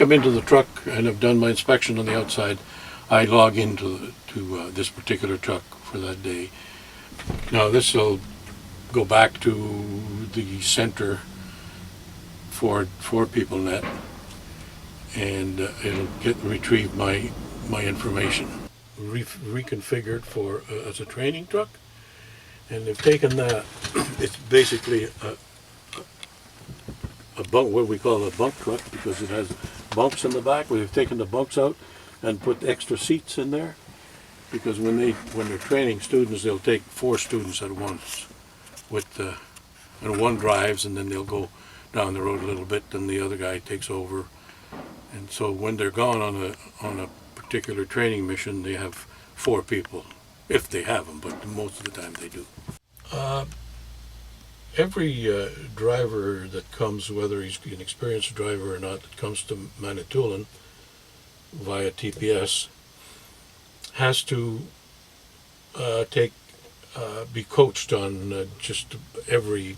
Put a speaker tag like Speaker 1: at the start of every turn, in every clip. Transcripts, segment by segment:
Speaker 1: come into the truck and have done my inspection on the outside, I log into this particular truck for that day. Now this will go back to the center for PeopleNet, and it'll retrieve my information, reconfigured for as a training truck. And they've taken that. It's basically a bunk, what we call a bunk truck, because it has bunks in the back. Where they've taken the bunks out and put extra seats in there, because when they're training students, they'll take 4 students at once, with and one drives, and then they'll go down the road a little bit, then the other guy takes over. And so when they're gone on a particular training mission, they have 4 people, if they have them, but most of the time they do. Every driver that comes, whether he's an experienced driver or not, that comes to Manitoulin via TPS, has to be coached on just every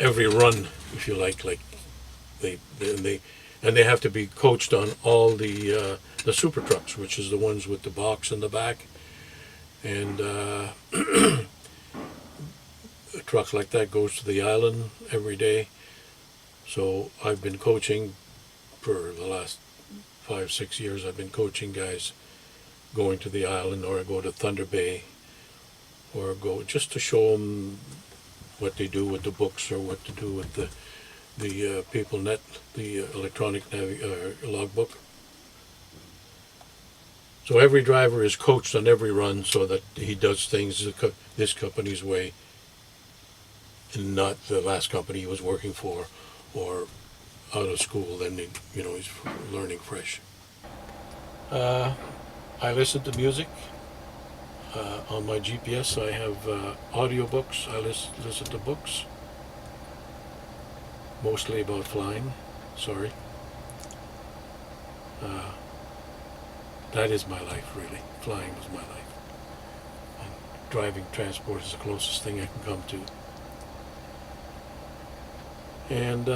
Speaker 1: run, if you like they have to be coached on all the super trucks, which is the ones with the box in the back. And a truck like that goes to the island every day. So I've been coaching for the last 5-6 years. I've been coaching guys going to the island, or go to Thunder Bay, or go just to show them what they do with the books, or what to do with the PeopleNet, the electronic logbook. So every driver is coached on every run, so that he does things this company's way, and not the last company he was working for, or out of school. Then he's learning fresh. I listen to music on my GPS. I have audiobooks. I listen to books, mostly about flying. Sorry. That is my life, really. Flying is my life. And driving transport is the closest thing I can come to. And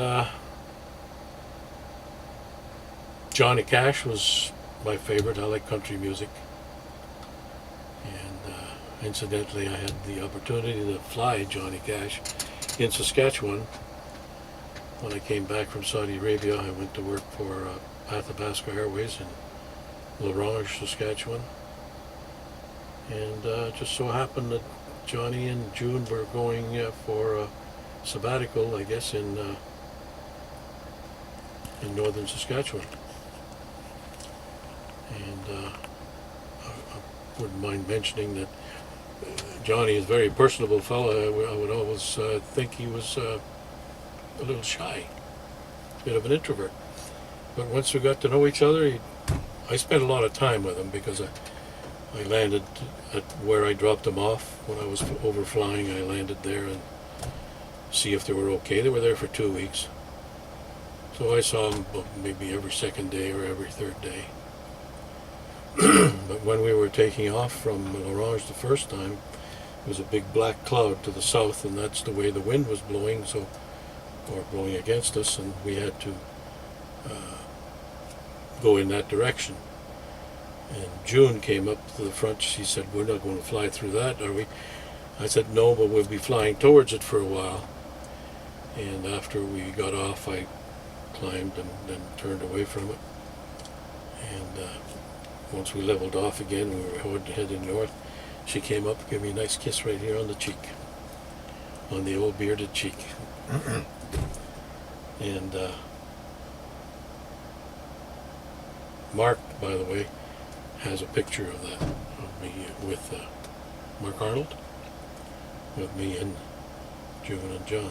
Speaker 1: Johnny Cash was my favorite. I like country music. And incidentally, I had the opportunity to fly Johnny Cash in Saskatchewan. When I came back from Saudi Arabia, I went to work for Athabasca Airways in L'Orange, Saskatchewan. And just so happened that Johnny and June were going for a sabbatical, I guess, in northern Saskatchewan. And I wouldn't mind mentioning that Johnny is a very personable fellow. I would always think he was a little shy, a bit of an introvert. But once we got to know each other, I spent a lot of time with him, because I landed at where I dropped him off when I was overflying. I landed there and see if they were okay. They were there for 2 weeks. So I saw him maybe every second day or every third day. But when we were taking off from L'Orange the first time, there was a big black cloud to the south, and that's the way the wind was blowing, or blowing against us, and we had to go in that direction. And June came up to the front. She said, "We're not going to fly through that, are we?" I said, "No, but we'll be flying towards it for a while." And after we got off, I climbed and then turned away from it. And once we leveled off again, we were heading north. She came up and gave me a nice kiss right here on the cheek, on the old bearded cheek. And Mark, by the way, has a picture of that, of me with Mark Arnold, with me and June and John.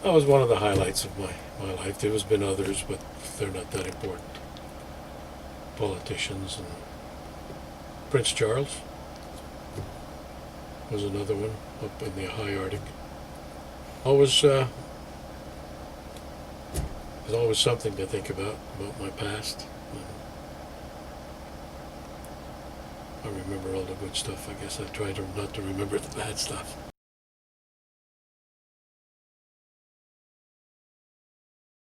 Speaker 1: That was one of the highlights of my life. There has been others, but they're not that important. Politicians, and Prince Charles was another one up in the high Arctic. There's always something to think about my past. I remember all the good stuff. I guess I try not to remember the bad stuff.